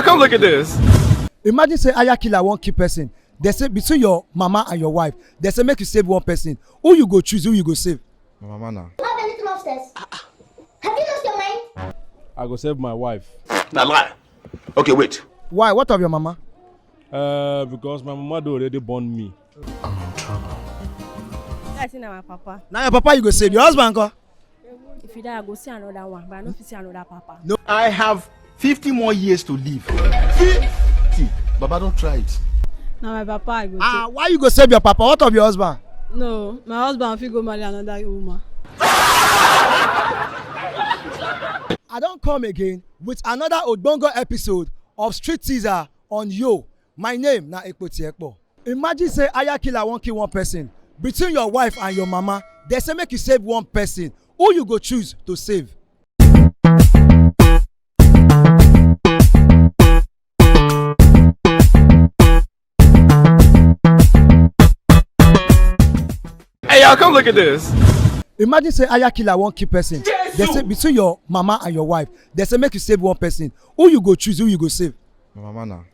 y'all, come look at this. Imagine say aya killer one key person. They say between your mama and your wife, they say make you save one person. Who you go choose? Who you go save? My mama now. You have anything upstairs? Have you lost your mind? I go save my wife. Now lie. Okay, wait. Why? What of your mama? Because my mama do already born me. I think my papa. Now your papa you go save. Your husband go? If you die, I go see another one, but I don't see another papa. No. I have 50 more years to live. 50. Baba, don't try it. Now my papa, I go Why you go save your papa? What of your husband? No, my husband will go marry another woman. I don't come again with another Odongo episode of Street Teaser on Yo. My name na Ekpoti Ekpo. Imagine say aya killer won't kill one person. Between your wife and your mama, they say make you save one person. Who you go choose to save? Hey, y'all, come look at this. Imagine say aya killer one key person. They say between your mama and your wife, they say make you save one person. Who you go choose? Who you go save? My mama now.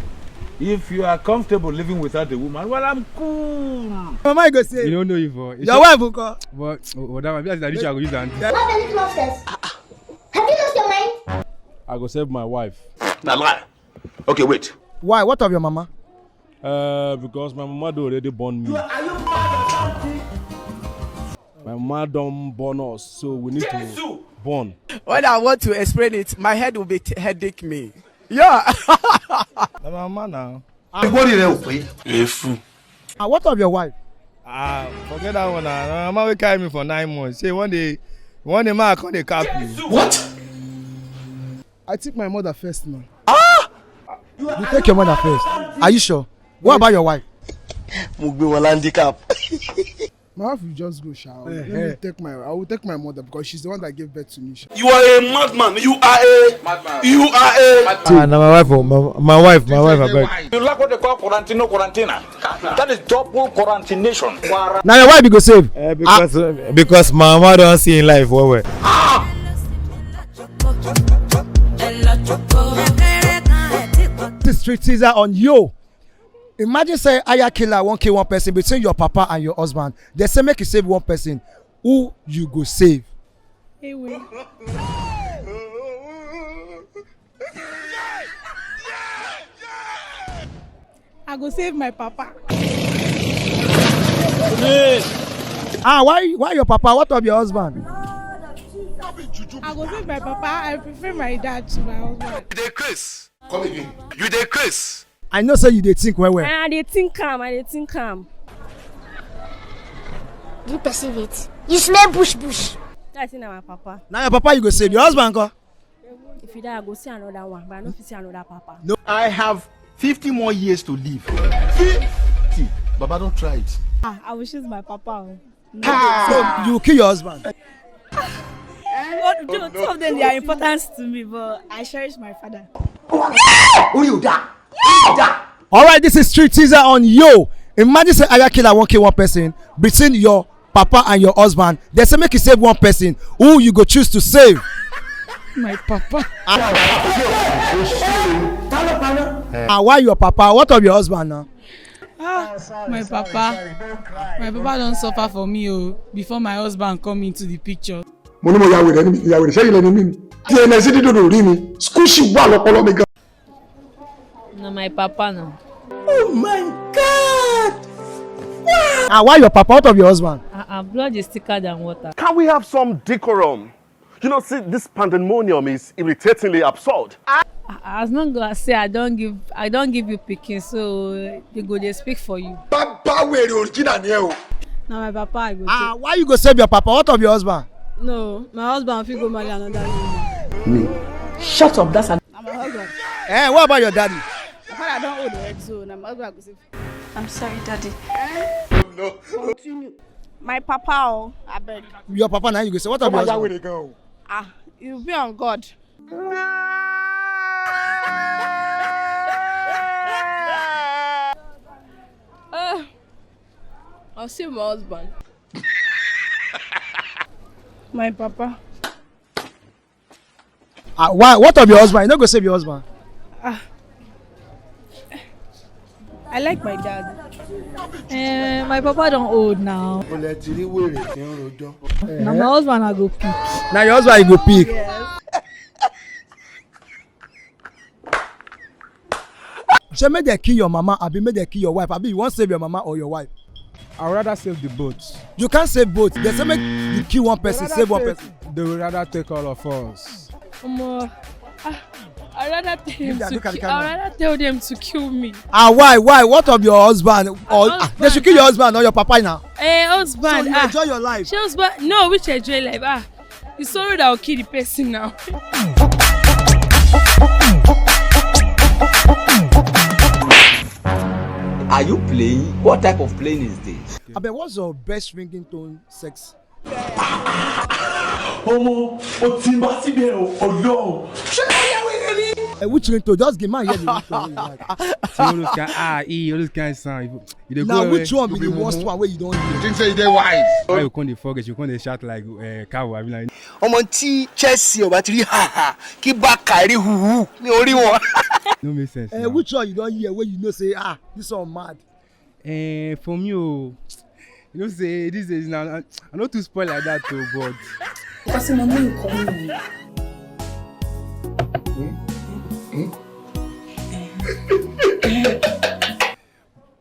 If you are comfortable living without a woman, well, I'm cool. Mama you go save. You don't know if Your wife will go. but that one, I go use that. You have anything upstairs? Have you lost your mind? I go save my wife. Now lie. Okay, wait. Why? What of your mama? Because my mama do already born me. My mama don't born us, so we need to born. When I want to explain it, my head will be headache me. Yeah. My mama now. What of your wife? Forget that one now. My mama will carry me for 9 months. Say one day man I come dey cap you. What? I think my mother first now. You take your mother first. Are you sure? What about your wife? My wife will just go shower. I will take my mother because she's the one that gave birth to me. You are a madman. You are a madman. You are a. Now my wife, I beg. You like what they call quarantina. That is double quarantination. Now your wife you go save. Because my mama don't see in life well. This Street Teaser on Yo. Imagine say aya killer won't kill one person between your papa and your husband. They say make you save one person. Who you go save? Hey, wait. I go save my papa. Why your papa? What of your husband? I go save my papa. I prefer my dad to my husband. You dey Chris. Come again. You dey Chris. I know say you dey think well. I dey think calm. You perceive it. You smell bush. I think my papa. Now your papa you go save. Your husband go? If you die, I go see another one, but I don't see another papa. No. I have 50 more years to live. 50. Baba, don't try it. I will choose my papa. So you kill your husband. Two of them they are important to me, but I cherish my father. All right, this is Street Teaser on Yo. Imagine say aya killer won't kill one person between your papa and your husband. They say make you save one person. Who you go choose to save? My papa. Why your papa? What of your husband now? My papa don't suffer for me before my husband come into the picture. No, my papa now. Oh my God! Wow. Why your papa? What of your husband? Blood is thicker than water. Can we have some decorum? You know, see, this pandemonium is irritatingly absurd. As long as I say I don't give you picking, so they speak for you. Now my papa I go take. Why you go save your papa? What of your husband? No, my husband will go marry another woman. Me. Shut up, that's I'm my husband. What about your daddy? My father don't hold the head, so now my husband go save. I'm sorry, Daddy. No. Continue. My papa, I beg. Your papa now you go say what of your husband? You be on God. I'll save my husband. My papa. Why? What of your husband? You not go save your husband. I like my dad. My papa don't old now. Now my husband I go pick. Now your husband you go pick. Yes. So make they kill your mama, abi make they kill your wife, abi you want save your mama or your wife? I would rather save the boat. You can't save both. They say make you kill one person, save one person. They would rather take all of us. I'd rather tell them to kill me. Why? What of your husband? Or they should kill your husband or your papa now. Husband. So you enjoy your life. She husband. No, which enjoy life. It's sorry that I'll kill the person now. Are you playing? What type of playing is this? Abeg, what's your best ringtone sex? Which ringtone? Just give me hear the ringtone you like. See all those kind all those kind sound. Now which one be the worst one where you don't hear? Think say they wise. Why you can't forget? You can't shout like cow. I mean like. Ọmọ tí Chelsea ọba ti rí ha kí bá Kyrie hu ní orí wọn. No make sense. Which one you don't hear where you know say this one mad? For me, you know say this is now. I'm not too spoiled like that too, but. Because my mom call me.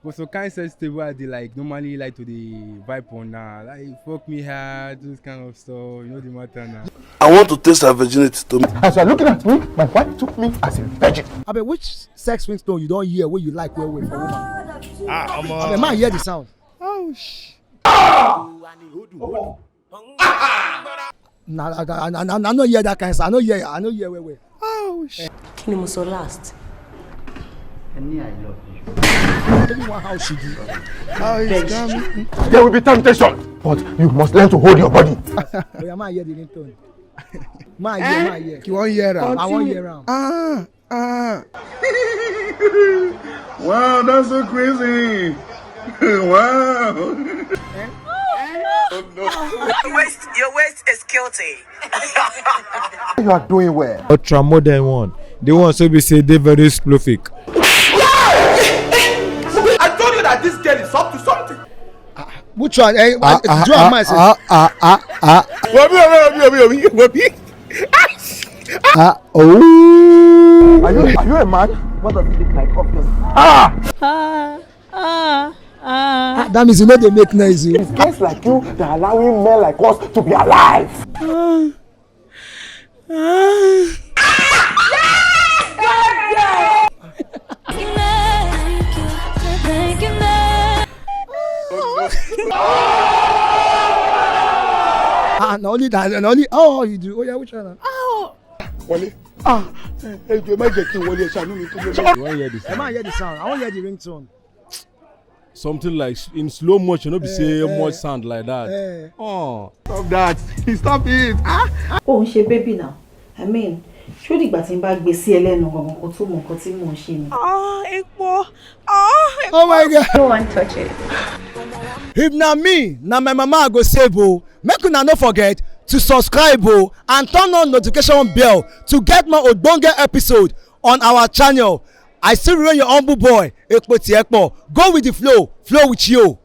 But so kind of sensitive where they like normally like to the vibe on now, like fuck me hard, this kind of stuff. You know the matter now. I want to taste her virginity to me. As you are looking at me, my wife took me as a virgin. Abeg, which sex ringtone you don't hear where you like well for woman? Abeg, man hear the sound. Oh shh. Nah, I no hear that kind of sound. I no hear where. Oh shh. Kí ni mo sọ last? Kenny, I love you. Everyone how she do. How is coming? There will be temptation, but you must learn to hold your body. Oh yeah, man hear the ringtone. Man hear. You want hear am? I want hear am. Wow, that's so crazy. Wow. Your waist is guilty. You are doing well. Ultra modern one. The one so we say they very prolific. I told you that this girl is up to something. Which one? Draw my say. Are you a man? What does it look like? Obviously. That means you know they make noise. It's guys like you that are allowing men like us to be alive. Not only that, and only you do. Oh yeah, which one? Wale. Hey, you might get Wale. You want hear this? I want hear the sound. I want hear the ringtone. Something like in slow motion, no be say much sound like that. Stop that. Stop it. Oh, she baby now. I mean, ṣó dìgbà tí n bá gbé sí ẹlẹ́nu gangan kó tó mọ nǹkan tí mò ń ṣe ni. Epo. Oh my God. No one touch it. If na me, na my mama I go save o. Make una no forget to subscribe o and turn on notification bell to get more ogbonge episode on our channel. I still remain your humble boy, Ekpo Tiekpo. Go with the flow with you.